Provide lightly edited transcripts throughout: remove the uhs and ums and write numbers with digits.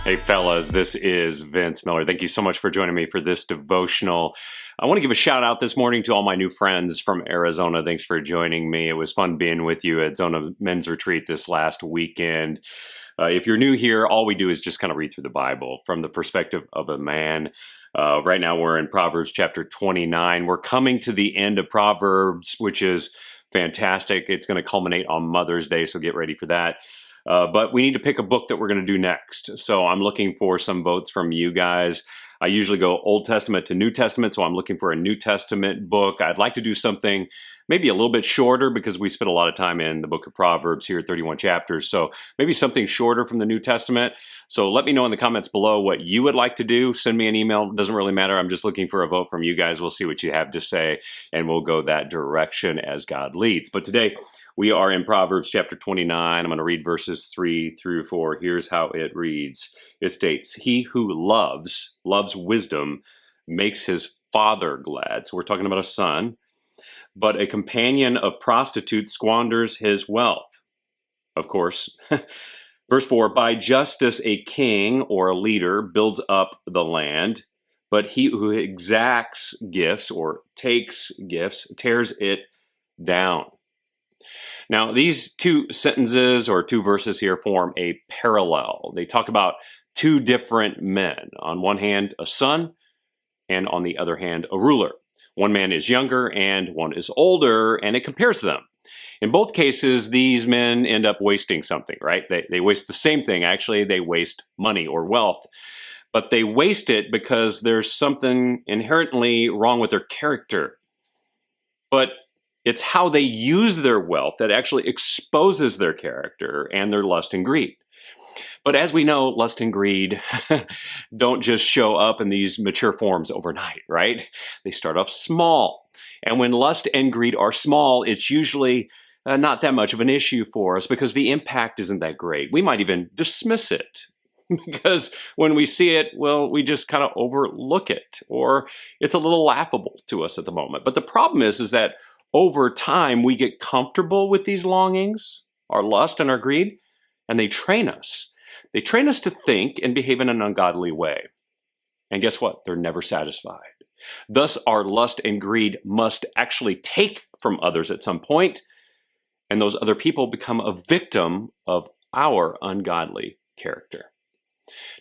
Hey fellas, this is Vince Miller. Thank you so much for joining me for this devotional. I want to give a shout out this morning to all my new friends from Arizona. Thanks for joining me. It was fun being with you at Zona Men's Retreat this last weekend. If you're new here, all we do is just kind of read through the Bible from the perspective of a man. Right now we're in Proverbs chapter 29. We're coming to the end of Proverbs, which is fantastic. It's going to culminate on Mother's Day, so get ready for that. But we need to pick a book that we're going to do next. So I'm looking for some votes from you guys. I usually go Old Testament to New Testament, so I'm looking for a New Testament book. I'd like to do something maybe a little bit shorter because we spent a lot of time in the book of Proverbs here, 31 chapters. So maybe something shorter from the New Testament. So let me know in the comments below what you would like to do. Send me an email. It doesn't really matter. I'm just looking for a vote from you guys. We'll see what you have to say, and we'll go that direction as God leads. But today, we are in Proverbs chapter 29. I'm going to read verses 3 through 4. Here's how it reads. It states, "He who loves wisdom makes his father glad." So we're talking about a son. "But a companion of prostitutes squanders his wealth." Of course. Verse 4, "By justice a king or a leader builds up the land, but he who exacts gifts or takes gifts tears it down." Now, these two sentences or two verses here form a parallel. They talk about two different men. On one hand, a son, and on the other hand, a ruler. One man is younger and one is older, and it compares them. In both cases, these men end up wasting something, right? They waste the same thing. Actually, they waste money or wealth. But they waste it because there's something inherently wrong with their character. But it's how they use their wealth that actually exposes their character and their lust and greed. But as we know, lust and greed don't just show up in these mature forms overnight, right? They start off small. And when lust and greed are small, it's usually not that much of an issue for us because the impact isn't that great. We might even dismiss it because when we see it, well, we just kind of overlook it, or it's a little laughable to us at the moment. But the problem is that over time, we get comfortable with these longings, our lust and our greed, and they train us. They train us to think and behave in an ungodly way. And guess what? They're never satisfied. Thus, our lust and greed must actually take from others at some point, and those other people become a victim of our ungodly character.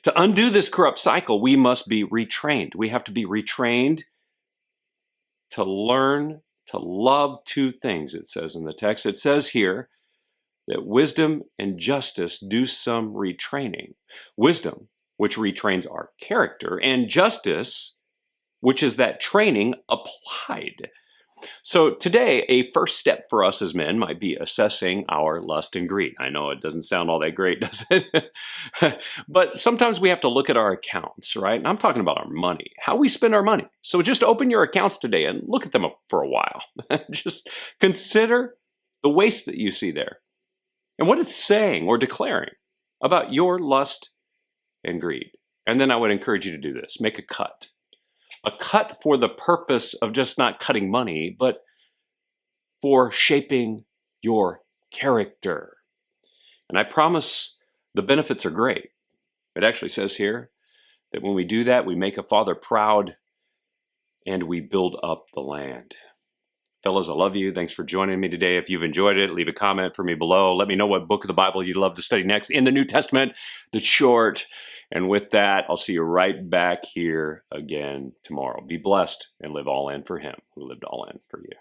To undo this corrupt cycle, we must be retrained. We have to be retrained to learn to love two things, it says in the text. It says here that wisdom and justice do some retraining. Wisdom, which retrains our character, and justice, which is that training applied. So today, a first step for us as men might be assessing our lust and greed. I know it doesn't sound all that great, does it? But sometimes we have to look at our accounts, right? And I'm talking about our money, how we spend our money. So just open your accounts today and look at them for a while. Just consider the waste that you see there and what it's saying or declaring about your lust and greed. And then I would encourage you to do this. Make a cut. A cut for the purpose of just not cutting money, but for shaping your character. And I promise the benefits are great. It actually says here that when we do that, we make a father proud and we build up the land. Fellas, I love you. Thanks for joining me today. If you've enjoyed it, leave a comment for me below. Let me know what book of the Bible you'd love to study next in the New Testament that's short. And with that, I'll see you right back here again tomorrow. Be blessed and live all in for Him who lived all in for you.